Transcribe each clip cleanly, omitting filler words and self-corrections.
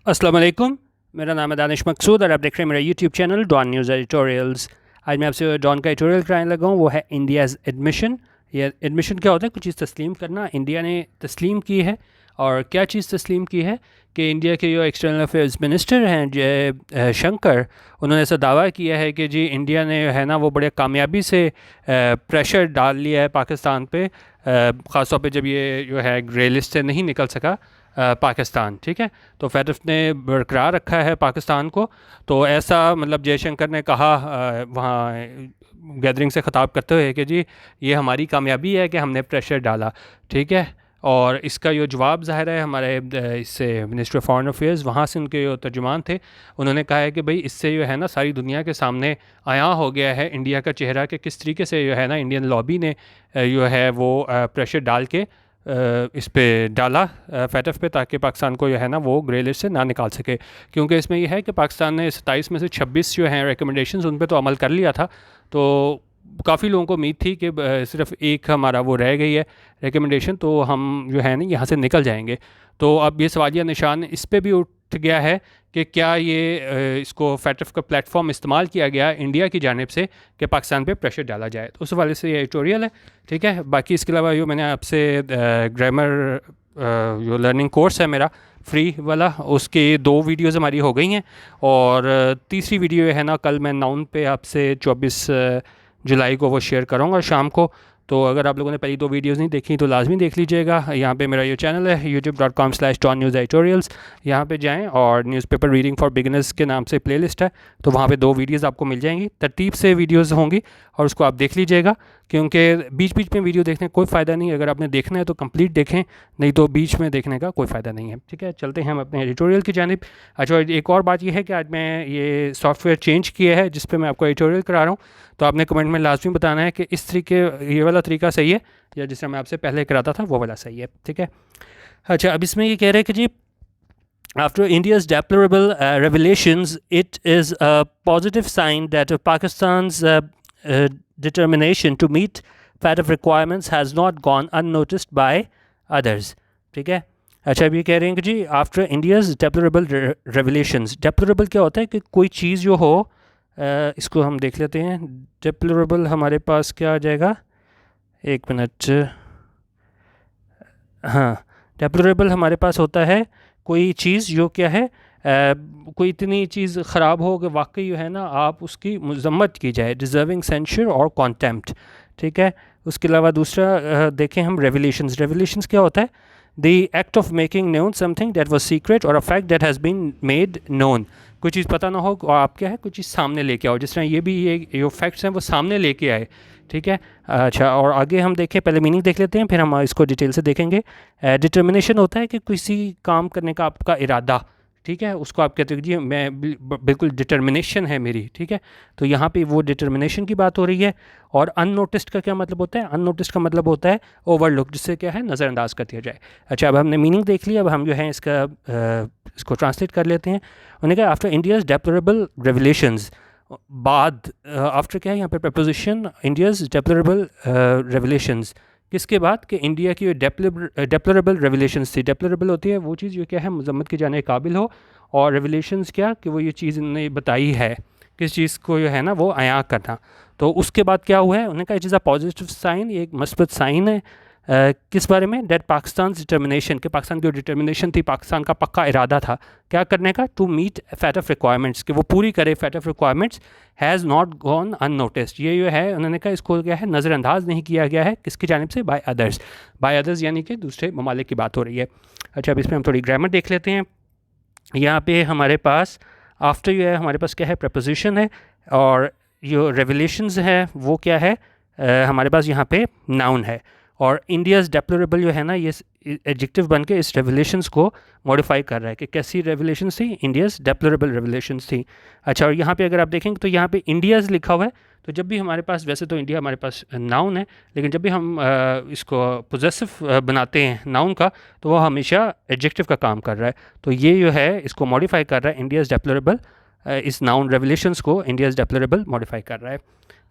अस्सलाम वालेकुम। मेरा नाम है दानिश मकसूद और आप देख रहे हैं मेरा YouTube channel Dawn News editorials. आज मैं आपसे डॉन का एडिटोरियल कराने लगा हूँ, वो है इंडियाज़ एडमिशन। ये एडमिशन क्या होता है? कुछ चीज़ तस्लीम करना। इंडिया ने तस्लीम की है, और क्या चीज़ तस्लीम की है कि इंडिया के जो एक्सटर्नल अफेयर्स मिनिस्टर हैं जय शंकर, उन्होंने ऐसा दावा किया है कि जी इंडिया ने है ना वो बड़े कामयाबी से प्रेशर डाल लिया है पाकिस्तान पे, ख़ास तौर पे जब ये जो है ग्रे लिस्ट से नहीं निकल सका पाकिस्तान। ठीक है, तो फेडरफ ने बरकरार रखा है पाकिस्तान को। तो ऐसा मतलब जयशंकर ने कहा वहाँ गैदरिंग से ख़ताब करते हुए कि जी ये हमारी कामयाबी है कि हमने प्रेशर डाला। ठीक है, और इसका जो जवाब ज़ाहिर है हमारे इससे मिनिस्ट्री ऑफ फॉरेन अफेयर्स, वहाँ से उनके जो तर्जुमान थे, उन्होंने कहा है कि भाई इससे जो है ना सारी दुनिया के सामने आया हो गया है इंडिया का चेहरा कि किस तरीके से जो है ना इंडियन लॉबी ने जो है वो प्रेशर डाल के इस पे डाला फेटफ पे, ताकि पाकिस्तान को जो है ना वो ग्रे लिस्ट से ना निकाल सके। क्योंकि इसमें यह है कि पाकिस्तान ने 27 में से 26 जो हैं रिकमेंडेशंस उन पे तो अमल कर लिया था। तो काफ़ी लोगों को उम्मीद थी कि सिर्फ एक हमारा वो रह गई है रिकमेंडेशन, तो हम जो है ना यहाँ से निकल जाएंगे। तो अब ये सवालिया निशान इस पे भी उठ गया है कि क्या ये इसको फेटफ का प्लेटफॉर्म इस्तेमाल किया गया इंडिया की जानिब से कि पाकिस्तान पे प्रेशर डाला जाए। तो उस हवाले से ये एडिटोरियल है। ठीक है, बाकी इसके अलावा जो मैंने आपसे ग्रामर जो लर्निंग कोर्स है मेरा फ्री वाला, उसके 2 वीडियोज़ हमारी हो गई हैं, और तीसरी वीडियो है ना कल मैं नाउन पे आपसे 24 जुलाई को वो शेयर करूँगा शाम को। तो अगर आप लोगों ने पहली 2 वीडियोज़ नहीं देखी तो लाजमी देख लीजिएगा। यहाँ पे मेरा ये चैनल है youtube.com/donnews editorials, यहाँ पे जाएं और न्यूज़पेपर रीडिंग फॉर बिगिनर्स के नाम से प्लेलिस्ट है, तो वहाँ पे 2 वीडियोज़ आपको मिल जाएंगी। तरतीब से वीडियोज़ होंगी और उसको आप देख लीजिएगा, क्योंकि बीच बीच में वीडियो देखने का कोई फ़ायदा नहीं। अगर आपने देखना है तो कंप्लीट देखें, नहीं तो बीच में देखने का कोई फ़ायदा नहीं है। ठीक है, चलते हैं हम अपने एडिटोरियल की जानिब। अच्छा, एक और बात यह है कि आज मैं ये सॉफ्टवेयर चेंज किया है जिस पर मैं आपको एडिटोरियल करा रहा हूँ, तो आपने कमेंट में लाजमी बताना है कि इस तरीके ये वाला तरीका सही है या जिस तरह मैं आपसे पहले कराता था वो वाला सही है। ठीक है, अच्छा, अब इसमें ये कह रहे हैं कि जी after India's deplorable revelations, it is a positive sign that Pakistan's determination to meet FATF requirements has not gone unnoticed by others. ठीक है, अच्छा, अब ये कह रहे हैं कि जी after India's deplorable revelations. Deplorable क्या होता है कि कोई चीज़ जो हो, इसको हम देख लेते हैं। डेप्लोरेबल हमारे पास क्या आ जाएगा, 1 मिनट। हाँ, डेप्लोरेबल हमारे पास होता है कोई चीज़ जो क्या है, कोई इतनी चीज़ ख़राब हो कि वाकई जो है ना आप उसकी मज़म्मत की जाए, डिज़र्विंग सेंशर और कॉन्टेम्प्ट। ठीक है, उसके अलावा दूसरा देखें हम रेवलेशंस। रेवलेशंस क्या होता है? The act of making known something that was secret और a fact that has been made known. कोई चीज़ पता ना हो और आप क्या है कोई चीज़ सामने लेके आओ, जिस तरह ये भी ये जो फैक्ट्स हैं वो सामने लेके आए। ठीक है, अच्छा, और आगे हम देखें, पहले मीनिंग देख लेते हैं फिर हम इसको डिटेल से देखेंगे। डिटर्मिनेशन होता है कि किसी काम करने का आपका इरादा, ठीक है, उसको आप कहते हो जी मैं बिल्कुल डिटर्मिनेशन है मेरी। ठीक है, तो यहाँ पे वो डिटर्मिनेशन की बात हो रही है। और अननोटिस्ड का क्या मतलब होता है? अननोटिस्ड का मतलब होता है ओवरलुक, जिससे क्या है नज़रअंदाज कर दिया जाए। अच्छा, अब हमने मीनिंग देख लिया, अब हम जो है इसको ट्रांसलेट कर लेते हैं। उन्होंने कहा आफ्टर इंडियाज़ डेप्लोरेबल रेवलेशंस, बाद आफ्टर क्या है यहाँ पे प्रपोजिशन, इंडियाज़ डेप्लोरेबल रेवलेशंस, किसके बाद कि इंडिया की डेप्लोरेबल रेवलेशंस थी। डेप्लोरेबल होती है वो चीज़ जो क्या है मजम्मत के जाने के काबिल हो, और रेवलेशंस क्या कि वो ये चीज़ इन्होंने बताई है, किस चीज़ को जो है ना वो आया करना। तो उसके बाद क्या हुआ है? उन्होंने कहा it is a positive sign, ये एक मस्बत साइन है। किस बारे में? डेट पाकिस्तान डिटर्मिनेशन, कि पाकिस्तान की जो डिटर्मिनेशन थी, पाकिस्तान का पक्का इरादा था क्या करने का, टू मीट फैटफ रिक्वायरमेंट्स, कि वो पूरी करे FATF requirements, has not gone unnoticed. ये जो है उन्होंने कहा इसको क्या है नज़रअंदाज नहीं किया गया है, किसकी जानिब से? By others. बाय अदर्स यानी कि दूसरे ममालिक की बात हो रही है। अच्छा, अब इसमें हम थोड़ी ग्रामर देख लेते हैं। यहाँ पे हमारे पास आफ्टर जो है हमारे पास क्या है प्रपोजिशन है, और जो रेवलेशंस है वो क्या है हमारे पास यहाँ पे नाउन है। और इंडियाज़ डेप्लोरेबल जो है ना ये एडजेक्टिव बन के इस रेवलेशंस को मॉडिफाई कर रहा है कि कैसी रेवलेशंस थी? इंडियाज़ डेप्लोरेबल रेवलेशंस थी। अच्छा, और यहाँ पे अगर आप देखेंगे तो यहाँ पे इंडियाज़ लिखा हुआ है, तो जब भी हमारे पास, वैसे तो इंडिया हमारे पास नाउन है, लेकिन जब भी हम इसको पोजेसिव बनाते हैं नाउन का, तो वो हमेशा एडजेक्टिव का काम कर रहा है। तो ये जो है इसको मॉडिफाई कर रहा है, इंडियाज़ डेप्लोरेबल, इस नाउन रेवलेशंस को इंडियाज़ डेप्लोरेबल मॉडिफाई कर रहा है।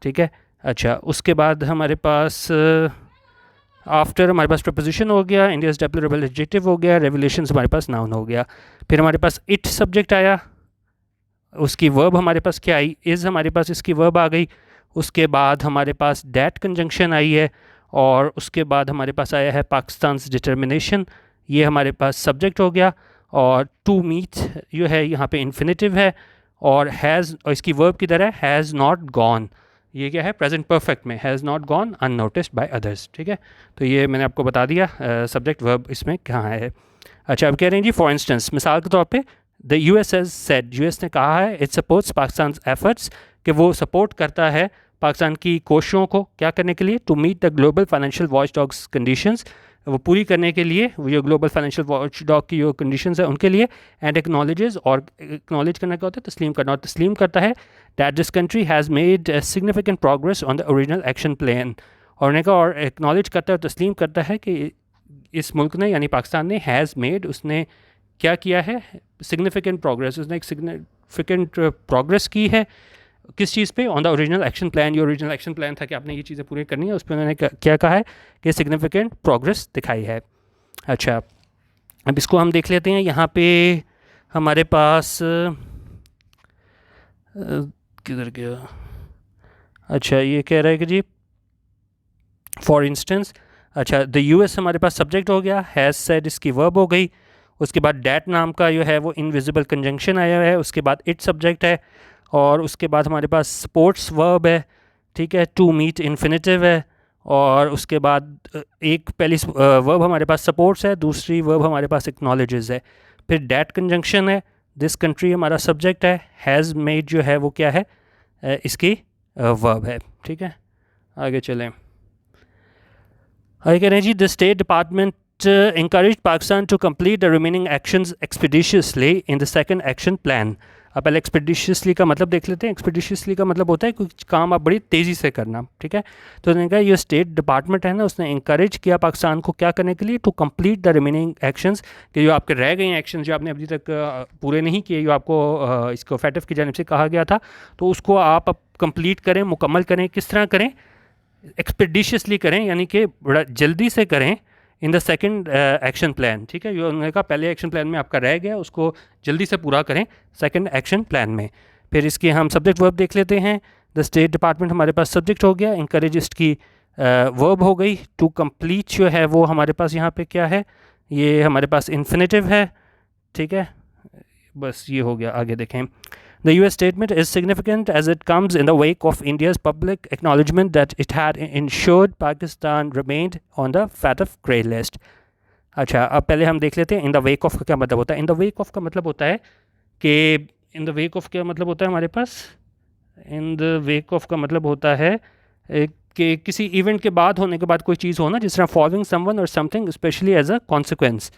ठीक है, अच्छा, उसके बाद हमारे पास आफ्टर हमारे पास प्रपोजिशन हो गया, इंडियाज डेप्लोरेबल एडजेक्टिव हो गया, रेवलेशंस हमारे पास नाउन हो गया। फिर हमारे पास इट सब्जेक्ट आया, उसकी वर्ब हमारे पास क्या आई, इज़ हमारे पास इसकी वर्ब आ गई। उसके बाद हमारे पास डैट कंजंक्शन आई है, और उसके बाद हमारे पास आया है पाकिस्तान डिटर्मिनेशन, ये हमारे पास सब्जेक्ट हो गया। और टू मीट जो है यहाँ पे इन्फिनेटिव है, और हैज़, और इसकी वर्ब किधर है, हैज़ नॉट गॉन, ये क्या है प्रेजेंट परफेक्ट में, has not gone unnoticed by others. ठीक है, तो ये मैंने आपको बता दिया सब्जेक्ट वर्ब इसमें कहाँ है। अच्छा, अब कह रहे हैं जी फॉर इंस्टेंस, मिसाल के तौर पे the US has said, US ने कहा है, इट सपोर्ट्स पाकिस्तान एफर्ट्स, कि वो सपोर्ट करता है पाकिस्तान की कोशिशों को क्या करने के लिए, to meet the global financial watch dogs conditions, वो पूरी करने के लिए, वो जो ग्लोबल फाइनेंशियल वॉच डॉग की जो कंडीशंस है उनके लिए। एंड एक्नॉलेजेस, और एक्नॉलेज करना क्या होता है, तस्लीम करना, और तस्लीम करता है that this country has made significant progress on the original action plan, और उन्होंने कहा, और एक्नॉलेज करता है, तस्लीम करता है कि इस मुल्क ने यानी पाकिस्तान ने, हैज़ मेड, उसने क्या किया है, सिग्निफिकेंट प्रोग्रेस, उसने एक सिग्निफिकेंट प्रोग्रेस की है किस चीज़ पे, on the original action plan, ये ओरिजिनल एक्शन प्लान था कि आपने ये चीज़ें पूरी करनी है, उस पर उन्होंने क्या कहा है कि सिग्निफिकेंट प्रोग्रेस दिखाई है। अच्छा, अब इसको हम देख लेते हैं। यहाँ पे हमारे पास किधर गया, अच्छा ये कह रहा है कि जी फॉर इंस्टेंस, अच्छा द यूएस हमारे पास सब्जेक्ट हो गया, हैज़ सेड इसकी वर्ब हो गई, उसके बाद डैट नाम का जो है वो इनविजिबल कंजंक्शन आया है, उसके बाद इट सब्जेक्ट है, और उसके बाद हमारे पास स्पोर्ट्स वर्ब है, ठीक है, टू मीट इन्फिनेटिव है, और उसके बाद एक पहली वर्ब हमारे पास सपोर्ट्स है, दूसरी वर्ब हमारे पास एक्नॉलेजेस है, फिर डैट कंजंक्शन है, दिस कंट्री हमारा सब्जेक्ट है, हैज़ मेड जो है वो क्या है, इसकी वर्ब है। ठीक है, आगे चलें। आगे कह रहे हैं जी the state department encouraged Pakistan to complete the remaining actions expeditiously in the second action plan। अब पहले एक्सपेडिशियसली का मतलब देख लेते हैं। एक्सपेडिशियसली का मतलब होता है कुछ काम आप बड़ी तेज़ी से करना, ठीक है। तो उन्होंने कहा ये स्टेट डिपार्टमेंट है ना, उसने इंकरेज किया पाकिस्तान को क्या करने के लिए, to complete the remaining actions, कि जो आपके रह गए हैं एक्शन जो आपने अभी तक पूरे नहीं किए, जो आपको इसको फैटफ की जानिब से कहा गया था, तो उसको आप कंप्लीट करें, मुकम्मल करें। किस तरह करें, एक्सपेडिशियसली करें, यानी कि बड़ा जल्दी से करें, in the second action plan. ठीक है, ये उन्होंने कहा पहले एक्शन प्लान में आपका रह गया, उसको जल्दी से पूरा करें सेकेंड एक्शन प्लान में। फिर इसकी हम सब्जेक्ट वर्ब देख लेते हैं। द स्टेट डिपार्टमेंट हमारे पास सब्जेक्ट हो गया, इंकरेजिस्ट की वर्ब हो गई, टू कंप्लीट जो है वो हमारे पास यहाँ पे क्या है, ये हमारे पास इन्फिनेटिव है। ठीक है, बस ये हो गया। आगे देखें। The US statement is significant as it comes in the wake of India's public acknowledgement that it had ensured Pakistan remained on the FATF grey list। अच्छा, अब पहले हम देख लेते हैं इन द वेक ऑफ का क्या मतलब होता है। इन द वेक ऑफ का मतलब होता है कि इन द वेक ऑफ क्या मतलब होता है हमारे पास, इन द वेक ऑफ का मतलब होता है कि किसी इवेंट के बाद होने के बाद कोई चीज़ हो ना, जिस तरह फॉलोइंग समवन और something especially as a consequence.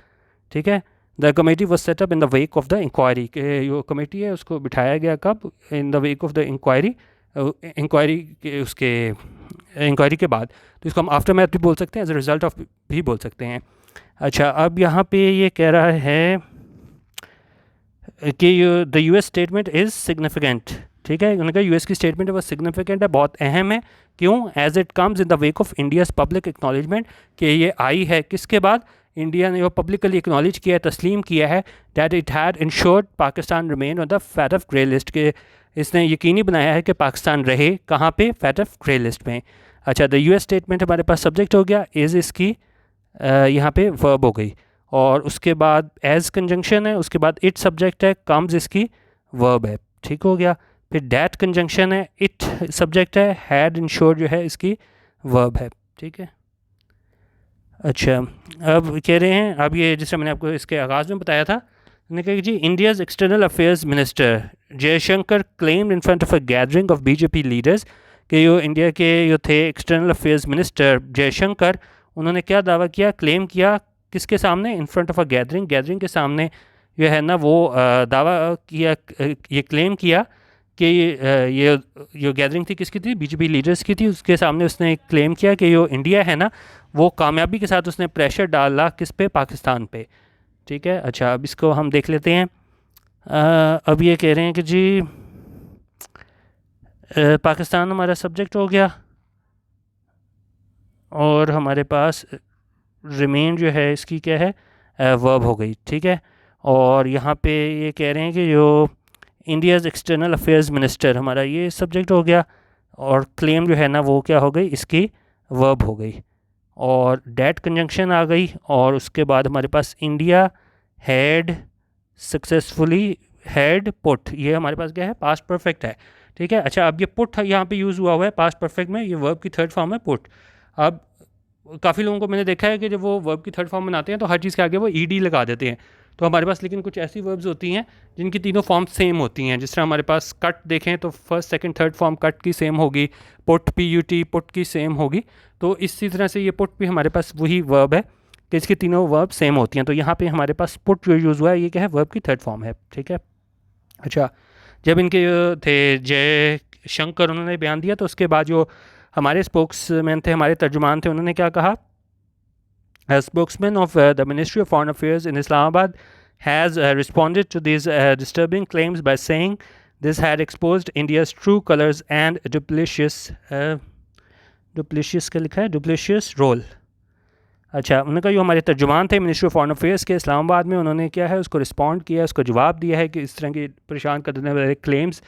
ठीक है, the committee was set up in the wake of the inquiry, के जो कमेटी है उसको बिठाया गया कब, in the wake of the inquiry, inquiry के उसके इंक्वायरी के बाद। तो इसको हम आफ्टर मैथ भी बोल सकते हैं, एज अ रिजल्ट ऑफ भी बोल सकते हैं। अच्छा, अब यहाँ पे ये कह रहा है कि the US statement is significant. ठीक है, उन्होंने कहा यूएस की स्टेटमेंट है वो सिग्निफिकेंट है, बहुत अहम है। क्यों, as it comes in the wake of India's public acknowledgement, कि ये आई है किसके बाद, इंडिया ने वो पब्लिकली एक्नॉलेज किया है, तस्लीम किया है, that it had insured Pakistan remain on the FATF grey list, के इसने यकीनी बनाया है कि पाकिस्तान रहे कहाँ पे, फैटफ ग्रे लिस्ट में। अच्छा, द यूएस स्टेटमेंट हमारे पास सब्जेक्ट हो गया, इज़ इसकी यहाँ पे वर्ब हो गई, और उसके बाद एज कंजंक्शन है, उसके बाद इट सब्जेक्ट है, कम्स इसकी वर्ब है। ठीक हो गया। फिर डैट कंजंक्शन है, इट सब्जेक्ट है, हैड इंश्योर्ड जो है इसकी वर्ब है। ठीक है। अच्छा, अब कह रहे हैं, अब ये जिससे मैंने आपको इसके आगाज़ में बताया था, उन्होंने कहा कि जी India's external affairs minister Jaishankar claimed in front of a gathering of BJP leaders, कि जो इंडिया के जो थे एक्सटर्नल अफेयर्स मिनिस्टर जयशंकर, उन्होंने क्या दावा किया, क्लेम किया किसके सामने, इन front of a gathering, gathering के सामने जो है ना वो दावा किया, ये क्लेम किया कि ये गैदरिंग थी किसकी थी, बीजेपी लीडर्स की थी। उसके सामने उसने क्लेम किया कि जो इंडिया है ना वो कामयाबी के साथ उसने प्रेशर डाला किस पे, पाकिस्तान पे। ठीक है। अच्छा, अब इसको हम देख लेते हैं। अब ये कह रहे हैं कि जी पाकिस्तान हमारा सब्जेक्ट हो गया, और हमारे पास रिमेन जो है इसकी क्या है, वर्ब हो गई, ठीक है। और यहाँ पे ये कह रहे हैं कि जो इंडियाज़ एक्सटर्नल अफेयर्स मिनिस्टर, हमारा ये सब्जेक्ट हो गया, और क्लेम जो है ना वो क्या हो गई, इसकी वर्ब हो गई। और डेट कंजंक्शन आ गई, और उसके बाद हमारे पास India had successfully had put, ये हमारे पास क्या है, पास्ट परफेक्ट है, ठीक है। अच्छा, अब ये पुट यहाँ पे यूज़ हुआ है पास्ट परफेक्ट में, ये वर्ब की थर्ड फॉर्म है पुट। अब काफ़ी लोगों को मैंने देखा है कि जब वो वर्ब की थर्ड फॉर्म बनाते हैं तो हर चीज़ के आगे वो ईडी लगा देते हैं। तो हमारे पास लेकिन कुछ ऐसी वर्ब्स होती हैं जिनकी तीनों फॉर्म सेम होती हैं। जिस तरह हमारे पास कट देखें तो first second third form cut की सेम होगी, पुट PUT पुट की सेम होगी। तो इसी तरह से ये पुट भी हमारे पास वही वर्ब है कि इसकी तीनों वर्ब सेम होती हैं। तो यहाँ पे हमारे पास पुट जो यूज़ हुआ है ये क्या है, वर्ब की थर्ड फॉर्म है, ठीक है। अच्छा, जब इनके थे जय शंकर, उन्होंने बयान दिया तो उसके बाद जो हमारे स्पोक्समैन थे, हमारे तर्जुमान थे, उन्होंने क्या कहा, spokesman of the Ministry of Foreign Affairs in Islamabad has responded to these disturbing claims by saying this had exposed India's true colors and duplicitous का लिखा है duplicitous role। अच्छा, उन्होंने कहा जो हमारे तर्जुमान थे मिनिस्ट्री ऑफ फॉरेन अफेयर्स के इस्लामाबाद में, उन्होंने क्या है उसको रिस्पॉन्ड किया है, उसको जवाब दिया है कि इस तरह की परेशान करने वाले क्लेम्स,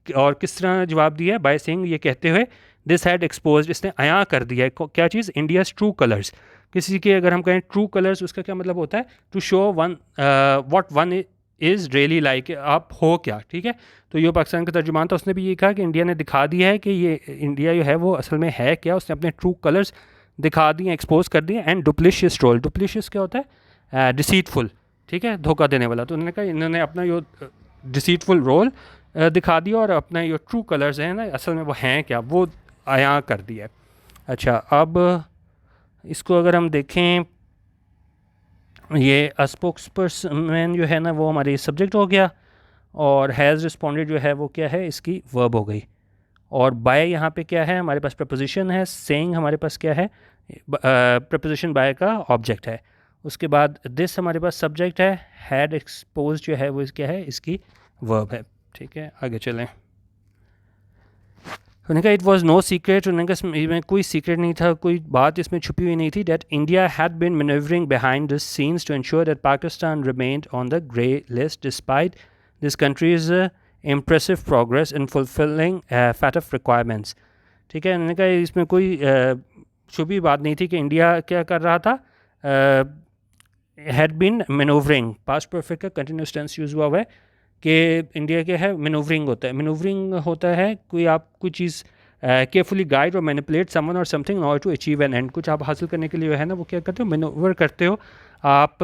और किस तरह जवाब दिया है, बाय सेइंग, ये कहते हुए दिस हैड एक्सपोज्ड, इसने अयां कर दिया है क्या चीज़, इंडियाज़ ट्रू कलर्स। किसी के अगर हम कहें ट्रू कलर्स, उसका क्या मतलब होता है, to show one what one is really like, आप हो क्या, ठीक है। तो ये पाकिस्तान का तर्जुमान था, उसने भी ये कहा कि इंडिया ने दिखा दिया है कि ये इंडिया जो है वो असल में है क्या, उसने अपने ट्रू कलर्स दिखा दिए, एक्सपोज कर दिए। एंड डुप्लिशियस रोल, डुप्लिशियस क्या होता है, डिसीटफुल, ठीक है, धोखा देने वाला। तो उन्होंने कहा इन्होंने अपना जो डिसीटफुल रोल दिखा दिया और अपना जो ट्रू कलर्स हैं ना असल में वो हैं क्या, वो आया कर दिया। अच्छा, अब इसको अगर हम देखें, ये स्पोक्सपर्सन जो है ना वो हमारी सब्जेक्ट हो गया, और हैज़ रिस्पॉन्डेड जो है वो क्या है, इसकी वर्ब हो गई। और बाय यहाँ पे क्या है, हमारे पास प्रपोजिशन है, सेइंग हमारे पास क्या है, प्रपोजिशन बाय का ऑब्जेक्ट है। उसके बाद दिस हमारे पास सब्जेक्ट है, हैड एक्सपोज जो है वो क्या है, इसकी वर्ब है, ठीक है। आगे चलें। उन्होंने कहा इट वॉज नो सीक्रेट, उन्होंने कहा इसमें कोई सीक्रेट नहीं था, कोई बात इसमें छुपी हुई नहीं थी, that India had been manoeuvring behind the scenes to ensure that Pakistan remained on the grey list despite this countries impressive progress in fulfilling FATF requirements, ठीक है। उन्होंने कहा इसमें कोई छुपी बात नहीं थी कि इंडिया क्या कर रहा था, had been manoeuvring, past perfect का कंटिन्यूस टेंस यूज़ हुआ है कि इंडिया क्या है, मैनूवरिंग होता है। मैनूवरिंग होता है कोई आप कोई चीज़ केयरफुली गाइड और मैनिपुलेट समवन और something in order to achieve an end, कुछ आप हासिल करने के लिए जो है ना वो क्या करते हो, मैनूवर करते हो, आप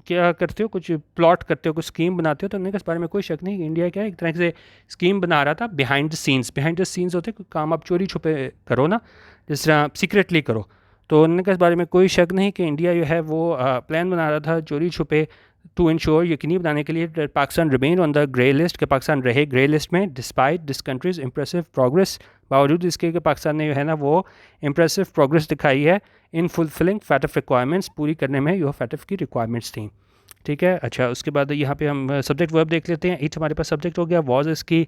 क्या करते हो, कुछ प्लॉट करते हो, कुछ स्कीम बनाते हो। तो उन्होंने इस बारे में कोई शक नहीं कि इंडिया क्या है, एक तरह से स्कीम बना रहा था behind the scenes. Behind the scenes होते कोई काम आप चोरी छुपे करो ना, जिस तरह सीक्रेटली करो। तो उन्होंने कहा इस बारे में कोई शक नहीं कि इंडिया जो है वो प्लान बना रहा था चोरी छुपे, टू इंश्योर, यकीनी बनाने के लिए Pakistan remain on the grey list, के पाकिस्तान रहे ग्रे लिस्ट में, despite this countries impressive progress, बावजूद इसके कि पाकिस्तान ने जो है ना वो इम्प्रेसिव प्रोग्रेस दिखाई है इन फुलफिलिंग FATF रिक्वायरमेंट्स, पूरी करने में जो FATF की रिक्वायरमेंट्स थी, ठीक है। अच्छा, उसके बाद यहाँ पे हम सब्जेक्ट वर्ब देख लेते हैं। इट हमारे पास सब्जेक्ट हो गया, वॉज इसकी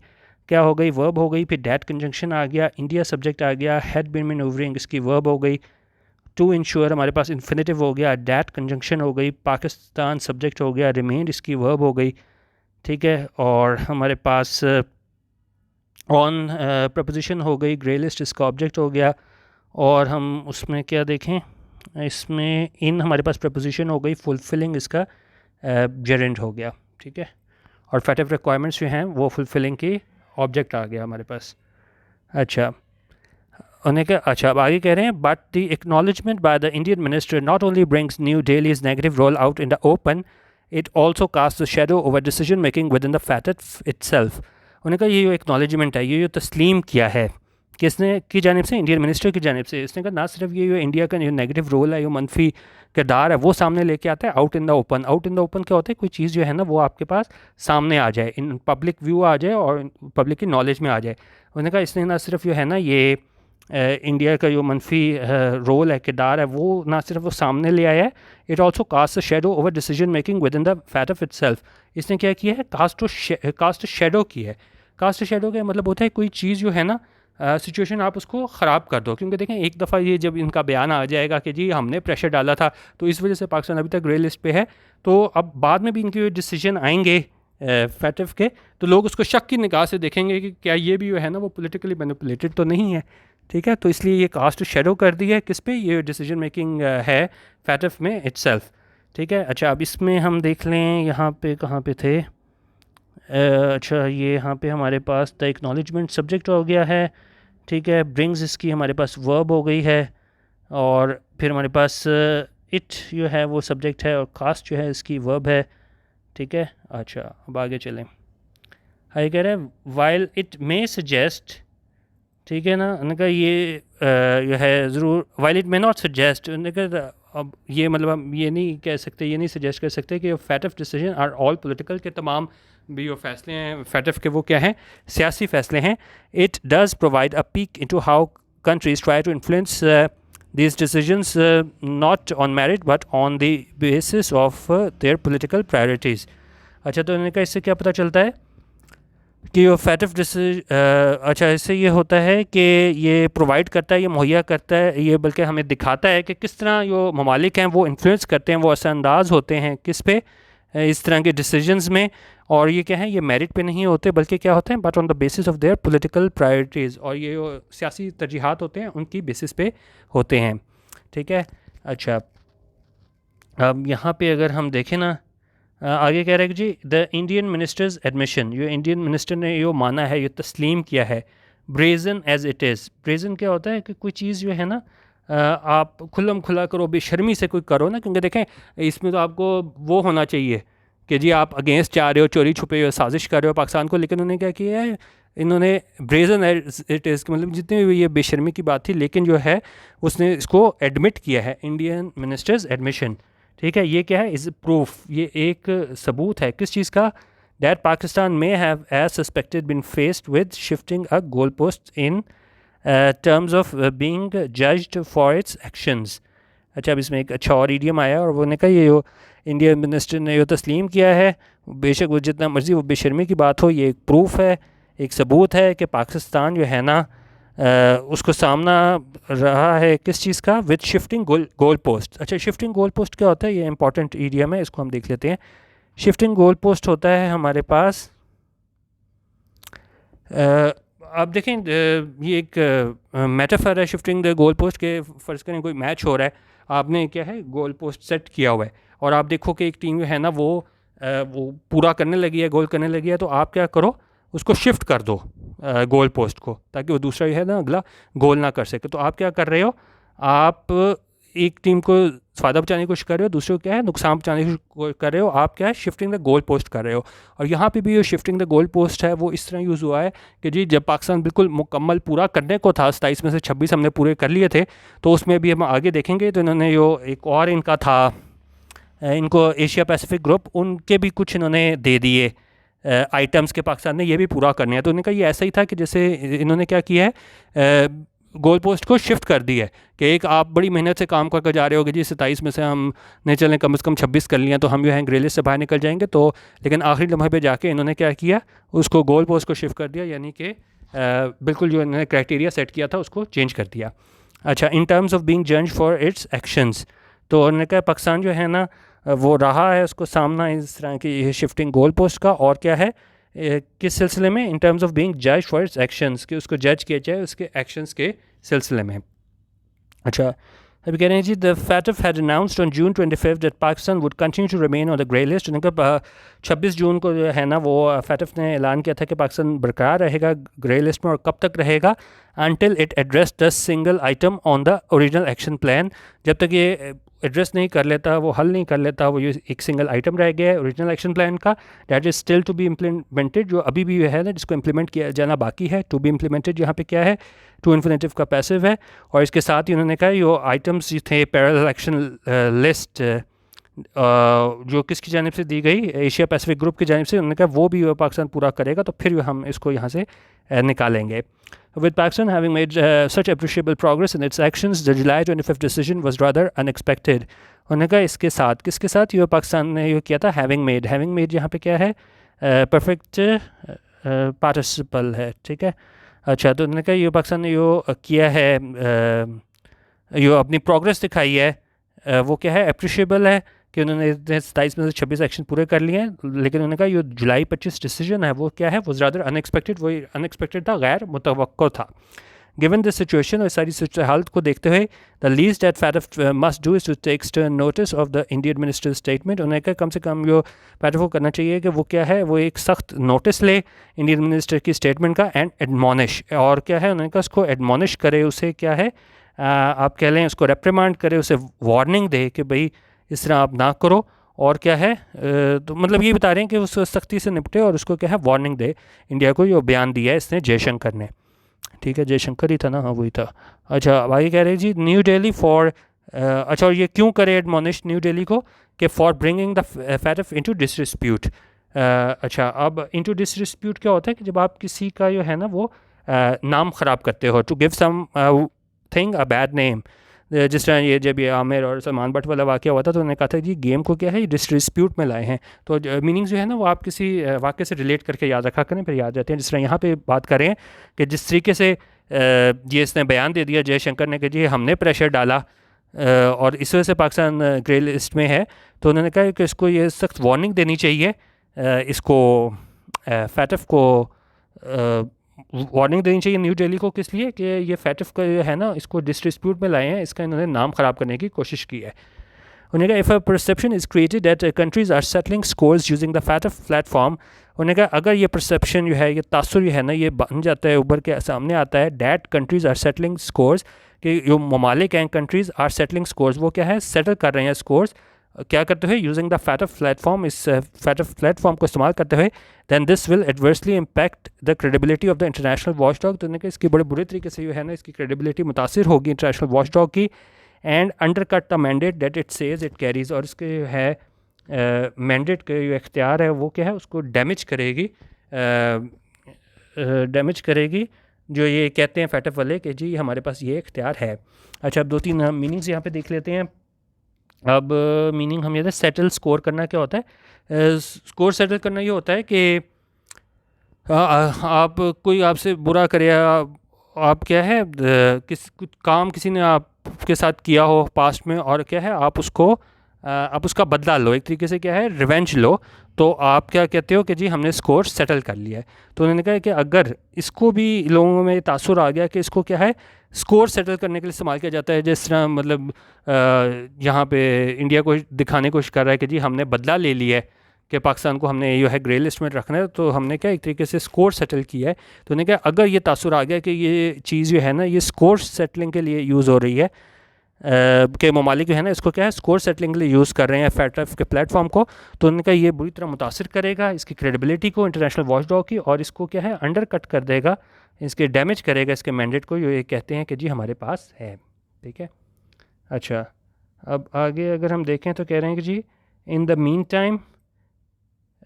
क्या हो गई, वर्ब हो गई, फिर डैट कंजंक्शन आ गया, इंडिया सब्जेक्ट आ गया, हैड बीन मैनूवरिंग इसकी वर्ब हो गई, टू इंश्योर हमारे पास इन्फिनेटिव हो गया, डैट कंजंक्शन हो गई, पाकिस्तान सब्जेक्ट हो गया, रिमेन इसकी वर्ब हो गई, ठीक है। और हमारे पास ऑन प्रपोजिशन हो गई, ग्रे लिस्ट इसका ऑब्जेक्ट हो गया। और हम उसमें क्या देखें, इसमें इन हमारे पास प्रपोजिशन हो गई, फुलफिलिंग इसका जेरेंट हो गया, ठीक है। और FATF रिक्वायरमेंट्स जो हैं वो फुलफिलिंग की ऑब्जेक्ट आ गया हमारे पास। अच्छा, उन्हें क्या, अच्छा अब आगे कह रहे हैं, but the acknowledgement by the Indian minister not only brings New Delhi's negative role out in the open, it also cast the shadow over decision making within the FATF itself. उन्हें कहा ये जो एक्नॉलेजमेंट है, ये जो तस्लीम किया है किसने की जानिब से, इंडियन मिनिस्टर की जानिब से, इसने कहा ना सिर्फ ये जो इंडिया का जो नेगेटिव रोल है, जो मनफी किरदार है वो सामने लेके आता है out in the open. Out in the open क्या होता है, कोई चीज़ जो है ना वो आपके पास सामने आ जाए, इन पब्लिक व्यू आ जाए और पब्लिक की नॉलेज में आ जाए। उन्होंने कहा इसने ना सिर्फ जो है ना ये इंडिया का जो मनफी रोल है, किरदार है, वो ना सिर्फ वो सामने ले आया है, it also cast a shadow over decision making within the FATF itself. इसने क्या किया है, कास्ट शेडो की है। कास्ट शेडो का मतलब होता है कोई चीज़ जो है ना सिचुएशन आप उसको ख़राब कर दो, क्योंकि देखें एक दफ़ा ये जब इनका बयान आ जाएगा कि जी हमने प्रेशर डाला था तो इस वजह से पाकिस्तान अभी तक ग्रे लिस्ट पे है, तो अब बाद में भी इनके डिसीजन आएंगे फैटफ के, तो लोग उसको शक की निगाह से देखेंगे कि क्या ये भी जो है ना वो पॉलिटिकली मैनिपुलेटेड तो नहीं है। ठीक है, तो इसलिए ये कास्ट शेडो कर दी है किस पे, ये डिसीजन मेकिंग है फैटफ में इट्सेल्फ। ठीक है, अच्छा अब इसमें हम देख लें यहाँ पे कहाँ पे थे। अच्छा ये यहाँ पे हमारे पास द एक्नॉलेजमेंट सब्जेक्ट हो गया है। ठीक है, ब्रिंग्स इसकी हमारे पास वर्ब हो गई है, और फिर हमारे पास इट जो है वो सब्जेक्ट है, और कास्ट जो है इसकी वर्ब है। ठीक है, अच्छा अब आगे चलें। हाई कह रहे हैं वाइल इट मे सजेस्ट, ठीक है ना, उन्होंने कहा ये जो है ज़रूर, while it may not suggest, उन्होंने कहा अब ये मतलब हम ये नहीं कह सकते, ये नहीं सजेस्ट कर सकते कि FATF decision are all political, के तमाम भी जो फैसले हैं फैटफ के वो क्या हैं, सियासी फैसले हैं। It does provide a peak into how countries try to influence these decisions not on merit but on the basis of their political priorities। अच्छा तो इनका इससे क्या पता चलता है कि वो फैटफ अच्छा इससे ये होता है कि ये प्रोवाइड करता है, ये मुहैया करता है, ये बल्कि हमें दिखाता है कि किस तरह जो ममालिक हैं वो इन्फ्लुएंस करते हैं, वो असरअंदाज होते हैं किस पे, इस तरह के डिसीजंस में। और ये क्या है, ये मेरिट पे नहीं होते बल्कि क्या होते हैं, but on the basis of their political priorities, और ये जो सियासी तरजीहात होते हैं उनकी बेसिस पे होते हैं। ठीक है, अच्छा अब यहाँ पे अगर हम देखें ना, आगे कह रहे हैं कि जी द इंडियन मिनिस्टर्स एडमिशन, ये इंडियन मिनिस्टर ने ये माना है, ये तस्लीम किया है, brazen as it is. Brazen क्या होता है कि कोई चीज़ जो है ना आप खुल्लम खुला करो, बेशर्मी से कोई करो ना, क्योंकि देखें इसमें तो आपको वो होना चाहिए कि जी आप अगेंस्ट जा रहे हो, चोरी छुपे हो, साजिश कर रहे हो पाकिस्तान को, लेकिन उन्होंने क्या किया है, इन्होंने ब्रेजन एज इट इज़, मतलब जितनी भी ये बेशर्मी की बात थी, लेकिन जो है उसने इसको एडमिट किया है, इंडियन मिनिस्टर्स एडमिशन। ठीक है, ये क्या है, इज़ प्रूफ, ये एक सबूत है किस चीज़ का, that Pakistan may have as suspected been faced with shifting a goal post in terms of being judged for its actions. अच्छा अब इसमें एक अच्छा और ईडियम आया, और उन्होंने कहा ये इंडियन मिनिस्टर ने ये तस्लीम किया है, बेशक वो जितना मर्जी वो बेशर्मी की बात हो, ये एक प्रूफ है, एक सबूत है कि पाकिस्तान जो है ना उसको सामना रहा है किस चीज़ का, विद शिफ्टिंग गोल पोस्ट। अच्छा शिफ्टिंग गोल पोस्ट क्या होता है, ये इंपॉर्टेंट ईडियम है, इसको हम देख लेते हैं। शिफ्टिंग गोल पोस्ट होता है हमारे पास, आप देखें ये एक मेटाफर है शिफ्टिंग द गोल पोस्ट के, फ़र्ज़ करें कोई मैच हो रहा है, आपने क्या है गोल पोस्ट सेट किया हुआ है, और आप देखो कि एक टीम जो है ना वो पूरा करने लगी है, गोल करने लगी है, तो आप क्या करो, उसको शिफ्ट कर दो गोल पोस्ट को, ताकि वो दूसरा जो है ना अगला गोल ना कर सके। तो आप क्या कर रहे हो, आप एक टीम को फ़ायदा पहुँचाने की कोशिश कर रहे हो, दूसरे को क्या है नुकसान पहुँचाने की कोशिश कर रहे हो, आप क्या है शिफ्टिंग द गोल पोस्ट कर रहे हो। और यहाँ पे भी जो शिफ्टिंग द गोल पोस्ट है वो इस तरह यूज़ हुआ है कि जी जब पाकिस्तान बिल्कुल मुकम्मल पूरा करने को था, 27 में से 26 हमने पूरे कर लिए थे, तो उसमें भी हम आगे देखेंगे, तो इन्होंने जो एक और इनका था, इनको एशिया पैसिफिक ग्रुप, उनके भी कुछ इन्होंने दे दिए आइटम्स के, पाकिस्तान ने ये भी पूरा करने हैं। तो उन्होंने कहा ये ऐसा ही था कि जैसे इन्होंने क्या किया है, गोल पोस्ट को शिफ्ट कर दी है कि एक आप बड़ी मेहनत से काम करके जा रहे हो कि जी 27 में से हम नहीं चलें, कम से कम 26 कर लिया तो हम जो है ग्रे लिस्ट से बाहर निकल जाएंगे, तो लेकिन आखिरी लम्हे पे जाके इन्होंने क्या किया, उसको गोल पोस्ट को शिफ्ट कर दिया, यानी कि बिल्कुल जो इन्होंने क्राइटेरिया सेट किया था उसको चेंज कर दिया। अच्छा इन टर्म्स ऑफ बीइंग जज फॉर इट्स एक्शंस, तो उन्होंने कहा पाकिस्तान जो है ना वो रहा है उसको सामना इस तरह की शिफ्टिंग गोल पोस्ट का, और क्या है किस सिलसिले में, इन टर्म्स ऑफ बीइंग जज फॉर इट्स एक्शंस, कि उसको जज किया जाए उसके एक्शंस के सिलसिले में। अच्छा अभी कह रहे हैं जी the FATF had announced on June 25 that Pakistan would continue to remain on the grey list. उनका 26 जून को जो है ना वो फैटफ ने ऐलान किया था कि पाकिस्तान बरकरार रहेगा ग्रे लिस्ट में, और कब तक रहेगा, until it address the single item on the original action plan, जब तक ये एड्रेस नहीं कर लेता, वो हल नहीं कर लेता, वो ये एक सिंगल आइटम रह गया है ओरिजिनल एक्शन प्लान का, that is still to be implemented, जो अभी भी है ना जिसको इम्प्लीमेंट किया जाना बाकी है, टू बी इम्प्लीमेंटेड, यहाँ पे क्या है टू इन्फिनेटिव का पैसिव है। और इसके साथ ही उन्होंने कहा ये आइटम्स थे पैरेलल एक्शन लिस्ट जो किसकी जानिब से दी गई, एशिया पैसिफिक ग्रुप की जानिब से, उन्होंने कहा वो भी पाकिस्तान पूरा करेगा, तो फिर हम इसको यहाँ से निकालेंगे। With Pakistan having made such appreciable progress in its actions, the July 25th decision was rather unexpected। उन्होंने कहा इसके साथ किसके साथ ये पाकिस्तान ने ये किया था, हैविंग मेड यहाँ पे क्या है परफेक्ट पार्टिसिपल है, ठीक है। अच्छा, तो उन्होंने कहा ये पाकिस्तान ने यो किया है, यो अपनी प्रोग्रेस दिखाई है, वो क्या है, अप्रिशिएबल है कि उन्होंने 27 में से 26 एक्शन पूरे कर लिए हैं। लेकिन उन्होंने कहा ये जुलाई 25 डिसीजन है वो क्या है, वो ज़्यादा अनएक्सपेक्टेड, वो अनएक्सपेक्टेड था, गैर मुतवक्को था। गिवन दिस सिचुएशन और सारी हालत को देखते हुए the least that FATF must do is to take stern notice of the Indian minister statement. उन्हें कहा कम से कम जो फैटफ को करना चाहिए कि वो क्या है, वो एक सख्त नोटिस ले इंडियन मिनिस्टर की स्टेटमेंट का एंड एडमोनिश, और क्या है उन्होंने कहा उसको एडमोनिश करे, उसे क्या है आप कह लें उसको रेप्रिमांड करे, उसे वार्निंग दे कि भाई इस तरह आप ना करो, और क्या है तो मतलब ये बता रहे हैं कि उसको सख्ती से निपटे और उसको क्या है वार्निंग दे इंडिया को। जो बयान दिया है इसने जयशंकर ने, ठीक है जयशंकर ही था ना, हाँ वही था। अच्छा अब आगे कह रहे हैं जी न्यू दिल्ली फॉर, अच्छा और ये क्यों करे एडमोनिश न्यू दिल्ली को, कि for bringing the FATF into disrepute. अच्छा अब इनटू डिसरिस्प्यूट क्या होता है कि जब आप किसी का जो है ना वो नाम ख़राब करते हो, to give something a bad name. जिस तरह ये जब ये आमिर और सलमान भट्ट वाला वाक़या हुआ था तो उन्होंने कहा था जी गेम को क्या है ये डिसरिस्प्यूट में लाए हैं, तो मीनिंग जो है ना वो आप किसी वाक़े से रिलेट करके याद रखा करें, फिर याद रहते हैं। जिस तरह यहाँ पे बात करें कि जिस तरीके से ये इसने बयान दे दिया जयशंकर ने कि जी हमने प्रेशर डाला और इस वजह से पाकिस्तान ग्रे लिस्ट में है, तो उन्होंने कहा कि इसको ये सख्त वार्निंग देनी चाहिए, इसको फैटफ को वार्निंग देनी चाहिए न्यू दिल्ली को। किस लिए कि ये फैटफ का है ना इसको डिसरिस्प्यूट में लाए हैं, इसका इन्होंने नाम ख़राब करने की कोशिश की है। उन्होंने कहा if a perception is created that countries are settling scores using the FATF platform, उन्होंने कहा अगर ये परसेप्शन जो है ये तासुर जो है ना ये बन जाता है, उभर के सामने आता है that countries are settling scores, कि जो ममालिक हैं कंट्रीज़ आर सेटलिंग स्कोर्स, वो क्या है सेटल कर रहे हैं स्कोर्स, क्या करते हुए यूजिंग द फैटफ प्लेटफॉर्म, इस फैटफ प्लेटफॉर्म को इस्तेमाल करते हुए, then this will adversely impact the credibility of the international watch dog. तो उन्होंने कहा इसकी बड़े बुरे तरीके से जो है ना इसकी क्रेडिबिलिटी मुतासिर होगी इंटरनेशनल वॉच डॉग की, and under cut the mandate that it says it carries, और इसके जो है मैंडेट के जो इख्तियार है वो क्या है उसको डैमेज करेगी, डैमेज करेगी जो ये कहते हैं फैटफ वाले कि जी हमारे पास ये इख्तियार है। अच्छा अब 2-3 मीनिंग्स यहाँ पे देख लेते हैं। अब मीनिंग हम ये सेटल स्कोर करना क्या होता है, स्कोर सेटल करना ये होता है कि आप कोई आपसे बुरा करे, आप क्या है किस कुछ काम किसी ने आपके साथ किया हो पास्ट में, और क्या है आप उसको आप उसका बदला लो, एक तरीके से क्या है रिवेंज लो, तो आप क्या कहते हो कि जी हमने स्कोर सेटल कर लिया है। तो उन्होंने कहा कि अगर इसको भी लोगों में तासुर आ गया कि इसको क्या है स्कोर सेटल करने के लिए इस्तेमाल किया जाता है, जिस तरह मतलब यहाँ पे इंडिया को दिखाने की कोशिश कर रहा है कि जी हमने बदला ले लिया है कि पाकिस्तान को हमने जो है ग्रे लिस्ट में रखना है, तो हमने क्या एक तरीके से स्कोर सेटल किया है। तो उन्होंने कहा अगर ये तासुर आ गया कि ये चीज़ जो है ना ये स्कोर सेटलिंग के लिए यूज़ हो रही है, के ममालिक जो है ना इसको क्या है स्कोर सेटलिंग के लिए यूज़ कर रहे हैं फैटफ के प्लेटफॉर्म को, तो उनका ये बुरी तरह मुतासिर करेगा इसकी क्रेडिबिलिटी को इंटरनेशनल वॉच डॉग की, और इसको क्या है अंडर कट कर देगा, इसके डैमेज करेगा इसके मैंडेट को, जो ये कहते हैं कि जी हमारे पास है। ठीक है, अच्छा अब आगे अगर हम देखें तो कह रहे हैं कि जी in the mean time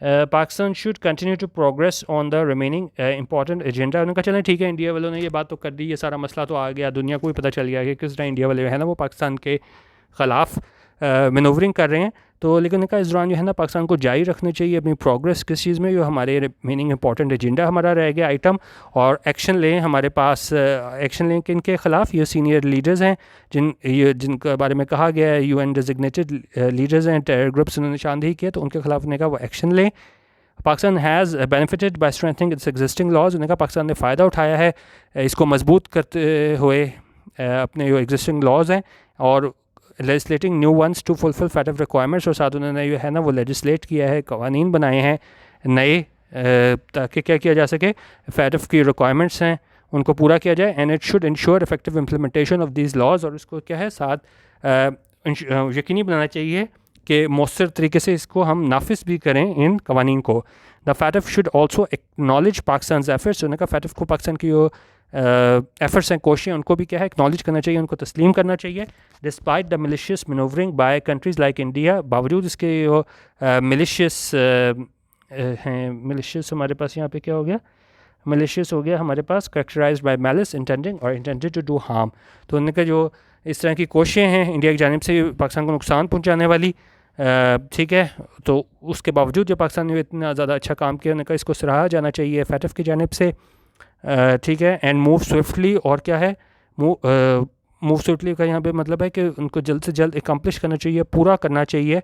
Pakistan should continue to progress on the remaining important agenda. उन्होंने कहा चलें ठीक है इंडिया वालों ने ये बात तो कर दी, ये सारा मसला तो आ गया, दुनिया को भी पता चल गया कि किस तरह इंडिया वाले है ना वो पाकिस्तान के ख़िलाफ़ मैनूवरिंग कर रहे हैं, तो लेकिन उन्होंने कहा इस दौरान जो है ना पाकिस्तान को जारी रखनी चाहिए अपनी प्रोग्रेस किस चीज़ में, जो हमारे रिमेनिंग इंपॉर्टेंट एजेंडा हमारा रह गया आइटम, और एक्शन लें हमारे पास, एक्शन लें किन के ख़िलाफ़, ये सीनियर लीडर्स हैं जिनके बारे में कहा गया है UN डेजिग्नेटेड लीडर्स हैं, टेरर ग्रुप्स उन्होंने निशानदेही किया, तो उनके खिलाफ उन्होंने कहा वो एक्शन लें। Pakistan has benefited by strengthening its existing laws, उन्होंने कहा पाकिस्तान ने फ़ायदा उठाया है इसको मजबूत करते हुए अपने जो एग्जिस्टिंग लॉज हैं, और legislating new ones to fulfil FATF requirements, और साथ उन्होंने जो है ना वो लेजिस्लेट किया है, कवानीन बनाए हैं नए ताकि क्या किया जा सके फैटफ की रिक्वायरमेंट्स हैं उनको पूरा किया जाए, and it should ensure effective implementation of these laws, और इसको क्या है साथ यकीनी बनाना चाहिए कि मौसर तरीके से इसको हम नाफिज भी करें इन कवानीन को। The FATF should also acknowledge Pakistan efforts, उन्होंने कहा फैटफ को पाकिस्तान की जो एफर्ट्स हैं कोशिशें उनको भी क्या है एक्नॉलेज करना चाहिए, उनको तस्लीम करना चाहिए। Despite the malicious manoeuvring by countries like India, बावजूद इसके जो मिलिशियस हैं, मिलिशियस हमारे पास यहाँ पे क्या हो गया, मिलिशियस हो गया हमारे पास करेक्टराइज्ड बाय मैलिस इंटेंडिंग और इंटेंडेड टू डू हार्म। तो उनके जो इस तरह की कोशिशें हैं इंडिया की जानिब से पाकिस्तान को नुकसान पहुँचाने वाली, ठीक है, तो उसके बावजूद जो पाकिस्तान ने इतना ज़्यादा अच्छा काम किया, उन्होंने कहा इसको सराहा जाना चाहिए फैटफ की जानिब से। ठीक है, एंड मूव स्विफ्टली, और क्या है, मूव स्विफ्टली का यहाँ पे मतलब है कि उनको जल्द से जल्द एकम्प्लिश करना चाहिए, पूरा करना चाहिए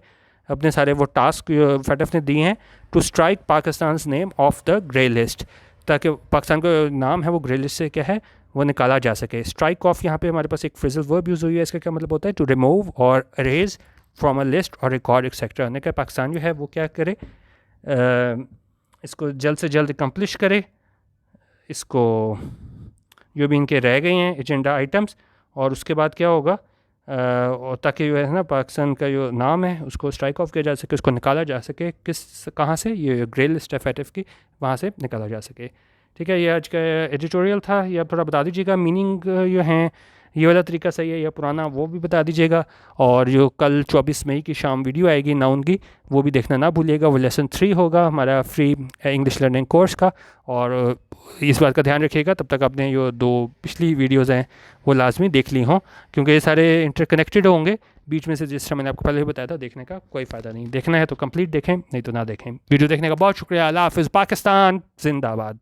अपने सारे वो टास्क FATF ने दिए हैं, to strike Pakistan name off the grey list, ताकि पाकिस्तान का नाम है वो ग्रे लिस्ट से क्या है वो निकाला जा सके। स्ट्राइक ऑफ यहाँ पे हमारे पास एक फ्रेजल वर्ब यूज़ हुई है, इसका क्या मतलब होता है, टू रिमूव और अरेज फ्रॉम अ लिस्ट और रिकॉर्ड एक्सेट्रा, ने कहा पाकिस्तान जो है वो क्या करे, इसको जल्द से जल्द एकम्प्लिश करे, इसको जो भी इनके रह गए हैं एजेंडा आइटम्स, और उसके बाद क्या होगा, और ताकि जो है ना पाकिस्तान का जो नाम है उसको स्ट्राइक ऑफ किया जा सके, उसको निकाला जा सके, कहाँ से, ये ग्रे लिस्ट है FATF की, वहाँ से निकाला जा सके। ठीक है, ये आज का एडिटोरियल था, या थोड़ा बता दीजिएगा मीनिंग जो हैं ये वाला तरीका सही है या पुराना, वो भी बता दीजिएगा। और जो कल 24 मई की शाम वीडियो आएगी नाउन की, वो भी देखना ना भूलिएगा, वो लेसन 3 होगा हमारा फ्री इंग्लिश लर्निंग कोर्स का। और इस बात का ध्यान रखिएगा तब तक आपने जो 2 पिछली वीडियोज़ हैं वो लाजमी देख ली हों, क्योंकि ये सारे इंटरकनेक्टेड होंगे, बीच में से जिस तरह मैंने आपको पहले भी बताया था देखने का कोई फ़ायदा नहीं, देखना है तो कंप्लीट देखें, नहीं तो ना देखें। वीडियो देखने का बहुत शुक्रिया। अल्लाह हाफ़िज़। पाकिस्तान जिंदाबाद।